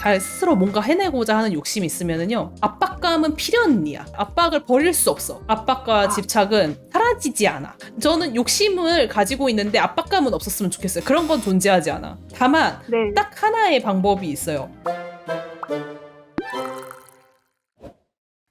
잘 스스로 뭔가 해내고자 하는 욕심이 있으면은요, 압박감은 필연이야. 압박을 버릴 수 없어. 압박과 집착은 사라지지 않아. 저는 욕심을 가지고 있는데 압박감은 없었으면 좋겠어요. 그런 건 존재하지 않아. 다만 네. 딱 하나의 방법이 있어요.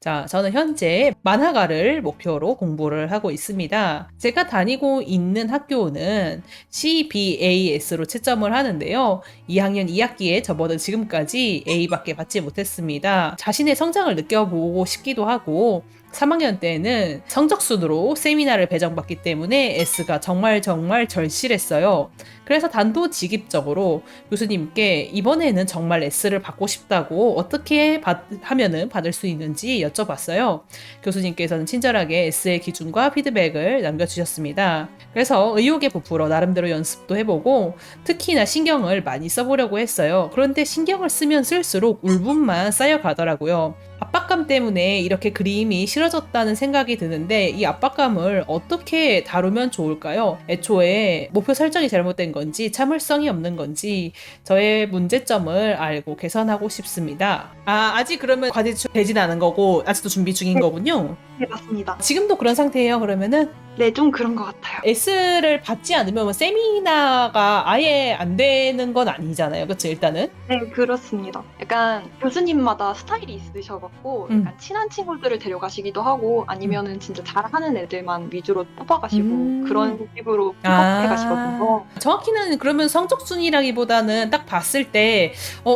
자, 저는 현재 만화가를 목표로 공부를 하고 있습니다. 제가 다니고 있는 학교는 CBAS로 채점을 하는데요. 2학년 2학기에 접어든 지금까지 A밖에 받지 못했습니다. 자신의 성장을 느껴보고 싶기도 하고 3학년 때는 성적순으로 세미나를 배정받기 때문에 S가 정말 절실했어요. 그래서 단도직입적으로 교수님께 이번에는 정말 S를 받고 싶다고 어떻게 하면은 받을 수 있는지 여쭤봤어요. 교수님께서는 친절하게 S의 기준과 피드백을 남겨주셨습니다. 그래서 의욕에 부풀어 나름대로 연습도 해보고 특히나 신경을 많이 써보려고 했어요. 그런데 신경을 쓰면 쓸수록 울분만 쌓여가더라고요. 압박감 때문에 이렇게 그림이 싫어졌다는 생각이 드는데 이 압박감을 어떻게 다루면 좋을까요? 애초에 목표 설정이 잘못된 건지 참을성이 없는 건지 저의 문제점을 알고 개선하고 싶습니다. 아직 그러면 과제 되진 않은 거고 아직도 준비 중인 거군요. 네, 맞습니다. 지금도 그런 상태예요, 그러면은? 네, 좀 그런 것 같아요. S를 받지 않으면 뭐 세미나가 아예 안 되는 건 아니잖아요. 그쵸, 일단은? 네, 그렇습니다. 약간 교수님마다 스타일이 있으셔갖고 약간 친한 친구들을 데려가시기도 하고 아니면은 진짜 잘하는 애들만 위주로 뽑아가시고 그런 식으로 픽업해 가시거든요. 정확히는 그러면 성적 순위라기보다는 딱 봤을 때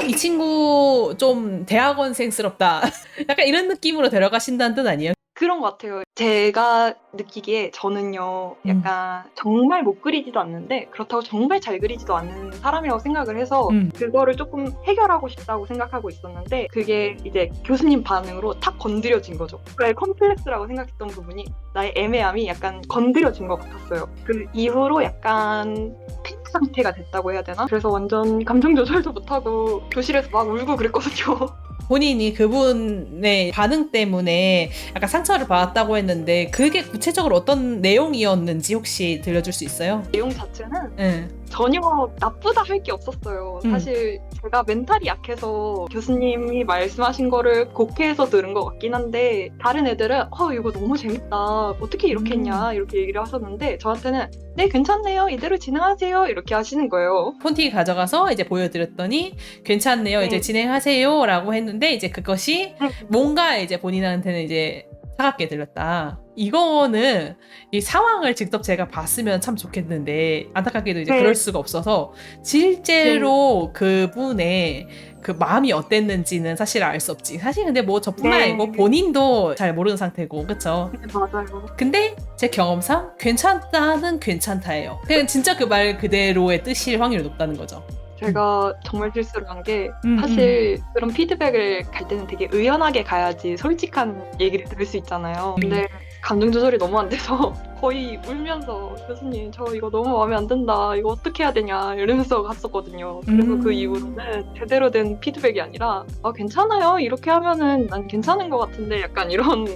이 친구 좀 대학원생스럽다. 약간 이런 느낌으로 데려가신다는 뜻 아니에요? 그런 것 같아요. 제가 느끼기에 저는요, 약간 정말 못 그리지도 않는데 그렇다고 정말 잘 그리지도 않는 사람이라고 생각을 해서 그거를 조금 해결하고 싶다고 생각하고 있었는데 그게 이제 교수님 반응으로 탁 건드려진 거죠. 나의 컴플렉스라고 생각했던 부분이 나의 애매함이 약간 건드려진 것 같았어요. 그 이후로 약간 팬 상태가 됐다고 해야 되나? 그래서 완전 감정 조절도 못하고 교실에서 막 울고 그랬거든요. 본인이 그분의 반응 때문에 약간 상처를 받았다고 했는데 그게 구체적으로 어떤 내용이었는지 혹시 들려줄 수 있어요? 내용 자체는 네. 전혀 나쁘다 할 게 없었어요. 사실 제가 멘탈이 약해서 교수님이 말씀하신 거를 곡해서 들은 것 같긴 한데 다른 애들은 이거 너무 재밌다. 어떻게 이렇게 했냐 이렇게 얘기를 하셨는데 저한테는 네 괜찮네요. 이대로 진행하세요. 이렇게 하시는 거예요. 폰티 가져가서 이제 보여드렸더니 괜찮네요. 네. 이제 진행하세요 라고 했는데 이제 그것이 뭔가 이제 본인한테는 이제 차갑게 들렸다. 이거는 이 상황을 직접 제가 봤으면 참 좋겠는데 안타깝게도 이제 그럴 수가 없어서 실제로 그분의 그 마음이 어땠는지는 사실 알 수 없지. 사실 근데 뭐 저뿐만 아니고 본인도 잘 모르는 상태고 그쵸? 네, 맞아요. 근데 제 경험상 괜찮다는 괜찮다예요. 그냥 진짜 그 말 그대로의 뜻일 확률이 높다는 거죠. 제가 정말 실수를 한 게 사실 그런 피드백을 갈 때는 되게 의연하게 가야지 솔직한 얘기를 들을 수 있잖아요. 근데 감정 조절이 너무 안 돼서 거의 울면서 교수님 저 이거 너무 마음에 안 든다 이거 어떻게 해야 되냐 이러면서 갔었거든요. 그래서 그 이후로는 제대로 된 피드백이 아니라 괜찮아요 이렇게 하면은 난 괜찮은 것 같은데 약간 이런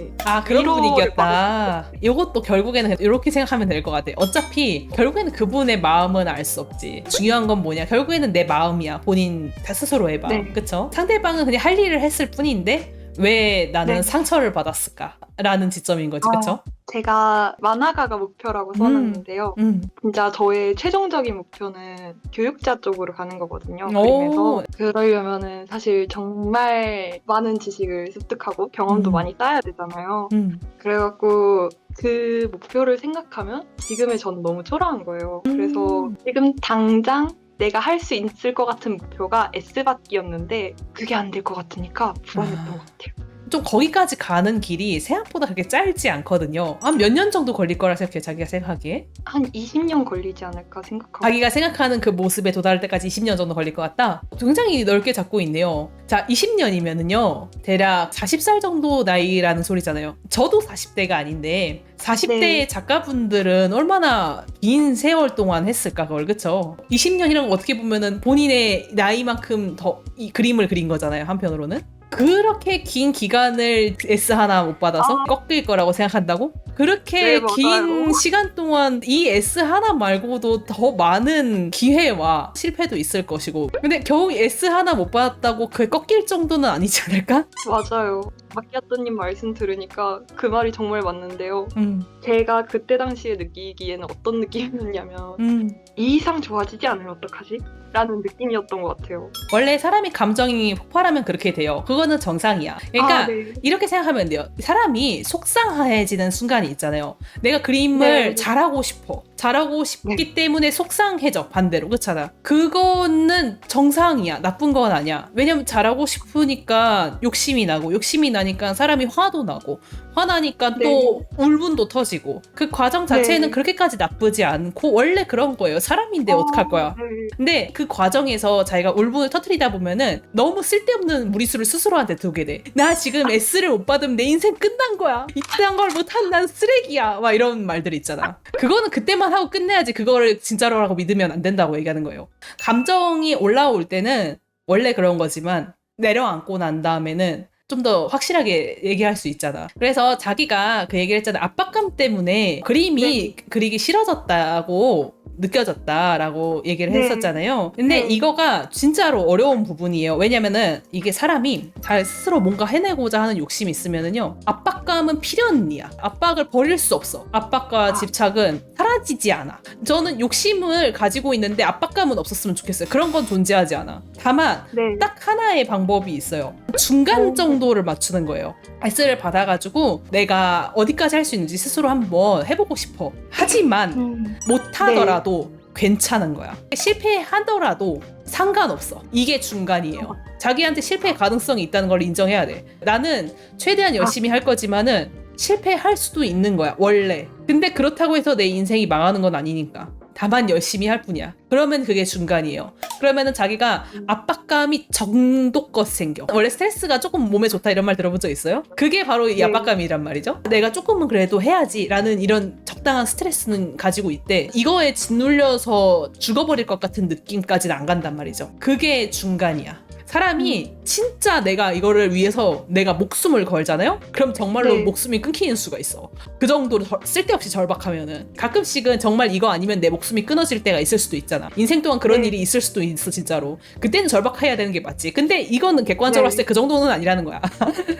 그런 분위기였다. 이것도 결국에는 이렇게 생각하면 될 것 같아. 어차피 결국에는 그분의 마음은 알 수 없지. 중요한 건 뭐냐 결국에는 내 마음이야. 본인 스스로의 마음. 그쵸? 상대방은 그냥 할 일을 했을 뿐인데 왜 나는 상처를 받았을까? 라는 지점인 거지, 그쵸? 제가 만화가가 목표라고 써놨는데요. 진짜 저의 최종적인 목표는 교육자 쪽으로 가는 거거든요. 그림에서. 그러려면은 사실 정말 많은 지식을 습득하고 경험도 많이 쌓아야 되잖아요. 그래갖고 그 목표를 생각하면 지금의 저는 너무 초라한 거예요. 그래서 지금 당장 내가 할 수 있을 것 같은 목표가 S받기였는데 그게 안 될 것 같으니까 불안했던 것 같아요. 좀 거기까지 가는 길이 생각보다 그렇게 짧지 않거든요. 한 몇 년 정도 걸릴 거라 생각해요, 자기가 생각하기에? 한 20년 걸리지 않을까 생각하고. 자기가 생각하는 그 모습에 도달할 때까지 20년 정도 걸릴 것 같다? 굉장히 넓게 잡고 있네요. 자, 20년이면은요, 대략 40살 정도 나이라는 소리잖아요. 저도 40대가 아닌데, 40대의 작가분들은 얼마나 긴 세월 동안 했을까, 그걸, 그쵸? 20년이란 건 어떻게 보면은 본인의 나이만큼 더 이 그림을 그린 거잖아요, 한편으로는. 그렇게 긴 기간을 S 하나 못 받아서 꺾일 거라고 생각한다고? 그렇게 네, 긴 맞아요. 시간 동안 이 S 하나 말고도 더 많은 기회와 실패도 있을 것이고 근데 겨우 S 하나 못 받았다고 그게 꺾일 정도는 아니지 않을까? 맞아요. 마키아토님 말씀 들으니까 그 말이 정말 맞는데요. 음, 제가 그때 당시에 느끼기에는 어떤 느낌이었냐면 이 이상 좋아지지 않으면 어떡하지? 라는 느낌이었던 것 같아요. 원래 사람이 감정이 폭발하면 그렇게 돼요. 그거는 정상이야. 그러니까 네. 이렇게 생각하면 돼요. 사람이 속상해지는 순간이 있잖아요. 내가 그림을 네. 잘하고 싶어. 잘하고 싶기 때문에 속상해져. 반대로. 그렇잖아. 그거는 정상이야. 나쁜 건 아니야. 왜냐면 잘하고 싶으니까 욕심이 나고 욕심이 나니까 사람이 화도 나고 화나니까 또 울분도 터지고 그 과정 자체는 네. 그렇게까지 나쁘지 않고 원래 그런 거예요. 사람인데 어떡할 거야. 네. 근데 그 과정에서 자기가 울분을 터뜨리다 보면은 너무 쓸데없는 무리수를 스스로한테 두게 돼. 나 지금 S를 못 받으면 내 인생 끝난 거야. 이딴 걸 못한 난 쓰레기야. 막 이런 말들 있잖아. 그거는 그때만 하고 끝내야지 그거를 진짜로라고 믿으면 안 된다고 얘기하는 거예요. 감정이 올라올 때는 원래 그런 거지만 내려앉고 난 다음에는 좀 더 확실하게 얘기할 수 있잖아. 그래서 자기가 그 얘기를 했잖아. 압박감 때문에 그림이 그리기 싫어졌다고 느껴졌다라고 얘기를 네. 했었잖아요. 근데 네. 이거가 진짜로 어려운 부분이에요. 왜냐면은 이게 사람이 잘 스스로 뭔가 해내고자 하는 욕심이 있으면은요. 압박감은 필연이야. 압박을 버릴 수 없어. 압박과 집착은 사라지지 않아. 저는 욕심을 가지고 있는데 압박감은 없었으면 좋겠어요. 그런 건 존재하지 않아. 다만 네. 딱 하나의 방법이 있어요. 중간 정도를 맞추는 거예요. S를 받아가지고 내가 어디까지 할 수 있는지 스스로 한번 해보고 싶어. 하지만 못하더라도 괜찮은 거야. 실패하더라도 상관없어. 이게 중간이에요. 자기한테 실패의 가능성이 있다는 걸 인정해야 돼. 나는 최대한 열심히 할 거지만은 실패할 수도 있는 거야. 원래. 근데 그렇다고 해서 내 인생이 망하는 건 아니니까. 다만 열심히 할 뿐이야. 그러면 그게 중간이에요. 그러면은 자기가 압박감이 정도껏 생겨. 원래 스트레스가 조금 몸에 좋다 이런 말 들어본 적 있어요? 그게 바로 이 압박감이란 말이죠. 내가 조금은 그래도 해야지 라는 이런 적당한 스트레스는 가지고 있대. 이거에 짓눌려서 죽어버릴 것 같은 느낌까지는 안 간단 말이죠. 그게 중간이야. 사람이 진짜 내가 이거를 위해서 내가 목숨을 걸잖아요? 그럼 정말로 목숨이 끊기는 수가 있어. 그 정도로 쓸데없이 절박하면은. 가끔씩은 정말 이거 아니면 내 목숨이 끊어질 때가 있을 수도 있잖아. 인생 동안 그런 일이 있을 수도 있어 진짜로. 그때는 절박해야 되는 게 맞지. 근데 이거는 객관적으로 봤을 때 그 정도는 아니라는 거야.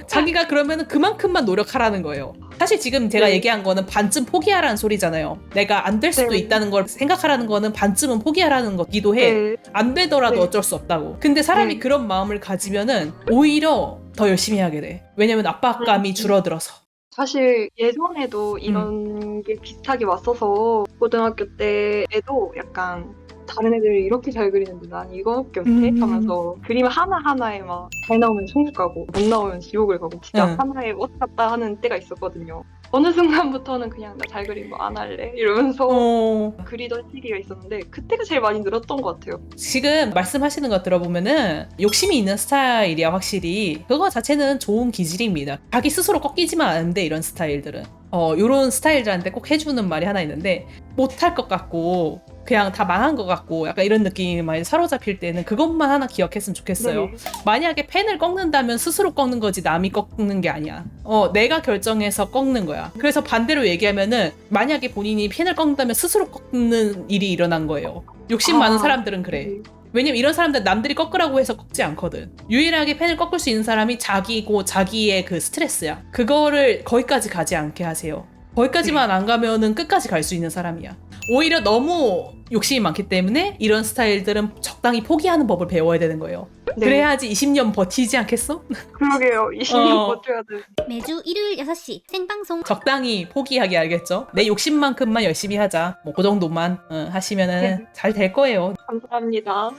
자기가 그러면은 그만큼만 노력하라는 거예요. 사실 지금 제가 얘기한 거는 반쯤 포기하라는 소리잖아요. 내가 안 될 수도 있다는 걸 생각하라는 거는 반쯤은 포기하라는 거기도 해. 안 되더라도 어쩔 수 없다고. 근데 사람이 그런 마음을 가지면은 오히려 더 열심히 하게 돼. 왜냐면 압박감이 줄어들어서. 사실 예전에도 이런 게 비슷하게 왔어서 고등학교 때에도 약간 다른 애들이 이렇게 잘 그리는데 난 이거밖에 못해? 하면서 그림 하나하나에 막 잘 나오면 천국 가고 못 나오면 지옥을 가고 진짜 하나에 왔다 갔다 하는 때가 있었거든요. 어느 순간부터는 그냥 나 잘 그린 거 안 할래 이러면서 그리던 시기가 있었는데 그때가 제일 많이 늘었던 것 같아요. 지금 말씀하시는 거 들어보면은 욕심이 있는 스타일이야 확실히. 그거 자체는 좋은 기질입니다. 자기 스스로 꺾이지만 않는데 이런 스타일들은 요런 스타일들한테 꼭 해주는 말이 하나 있는데 못할 것 같고 그냥 다 망한 것 같고 약간 이런 느낌이 많이 사로잡힐 때는 그것만 하나 기억했으면 좋겠어요. 만약에 펜을 꺾는다면 스스로 꺾는 거지 남이 꺾는 게 아니야. 내가 결정해서 꺾는 거야. 그래서 반대로 얘기하면은 만약에 본인이 펜을 꺾는다면 스스로 꺾는 일이 일어난 거예요. 욕심 많은 사람들은 그래. 왜냐면 이런 사람들 남들이 꺾으라고 해서 꺾지 않거든. 유일하게 펜을 꺾을 수 있는 사람이 자기고 자기의 그 스트레스야. 그거를 거기까지 가지 않게 하세요. 거기까지만 안 가면은 끝까지 갈 수 있는 사람이야. 오히려 너무 욕심이 많기 때문에 이런 스타일들은 적당히 포기하는 법을 배워야 되는 거예요. 그래야지 20년 버티지 않겠어? 그러게요. 20년 버텨야 돼. 매주 일요일 6시 생방송. 적당히 포기하게 알겠죠? 내 욕심만큼만 열심히 하자. 뭐 그 정도만 하시면은 잘 될 거예요. 감사합니다.